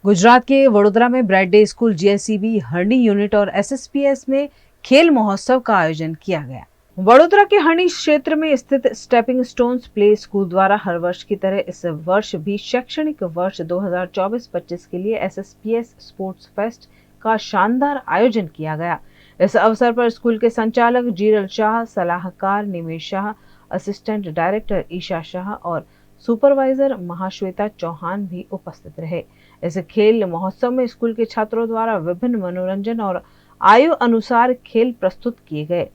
गुजरात के वडोदरा में bright day school जीएससीबी हरणी unit और एसएसपीएस में खेल महोत्सव का आयोजन किया गया। वडोदरा के हरणी क्षेत्र में स्थित स्टेपिंग स्टोन्स प्ले स्कूल द्वारा हर वर्ष की तरह इस वर्ष भी शैक्षणिक वर्ष 2024-25 के लिए एसएसपीएस स्पोर्ट्स फेस्ट का शानदार आयोजन किया गया। इस अवसर पर स्कूल के संचालक जीरल शाह, सलाहकार निमेश शाह, असिस्टेंट डायरेक्टर ईशा शाह और सुपरवाइजर महाश्वेता चौहान भी उपस्थित रहे। इस खेल महोत्सव में स्कूल के छात्रों द्वारा विभिन्न मनोरंजन और आयु अनुसार खेल प्रस्तुत किए गए,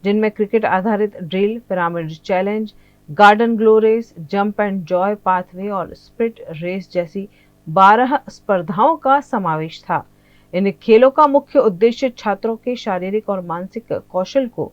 जिनमें क्रिकेट आधारित drill, pyramid challenge, garden glow race, jump and joy pathway और स्प्रिट रेस जैसी 12 स्पर्धाओं का समावेश था। इन खेलों का मुख्य उद्देश्य छात्रों के शारीरिक और मानसिक कौशल को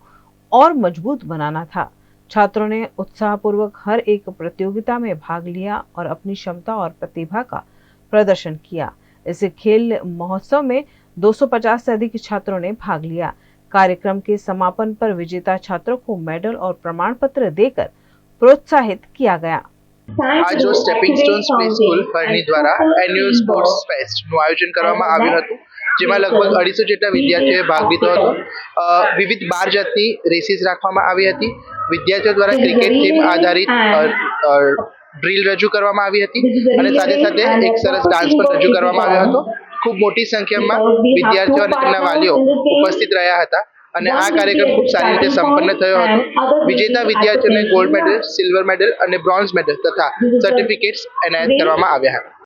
और मजबूत बनाना था। छात्रों ने उत्साहपूर्वक हर एक प्रतियोगिता में भाग लिया और अपनी क्षमता और प्रतिभा का प्रदर्शन किया। इस खेल महोत्सव में 250 से अधिक छात्रों ने भाग लिया। कार्यक्रम के समापन पर विजेता छात्रों को मेडल और प्रमाण पत्र देकर प्रोत्साहित किया गया। आज जो स्टेपिंग स्टोन्स प्ले स्कूल हरणी द्वारा एन्યુઅલ સ્પોર્ટ્સ ફેસ્ટનું આયોજન કરવામાં આવ્યું હતું, જેમાં લગભગ 250 જેટલા વિદ્યાર્થીઓએ ભાગ લીધો હતો। વિવિધ 12 જાતની રેસીસ રાખવામાં આવી હતી। વિદ્યાર્થીઓ દ્વારા ક્રિકેટ થીમ આધારિત ડ્રીલ રજૂ કરવામાં આવી હતી અને સાથે સાથે એક સરસ ડાન્સ પણ રજૂ કરવામાં આવ્યો હતો। ખૂબ મોટી સંખ્યામાં વિદ્યાર્થીઓ અને તેમના વાલીઓ ઉપસ્થિત રહ્યા હતા અને આ કાર્યક્રમ ખૂબ સારી રીતે સંપન્ન થયો હતો। વિજેતા વિદ્યાર્થીઓને ગોલ્ડ મેડલ, સિલ્વર મેડલ અને બ્રોન્ઝ મેડલ તથા સર્ટિફિકેટ્સ એનાયત કરવામાં આવ્યા હતા।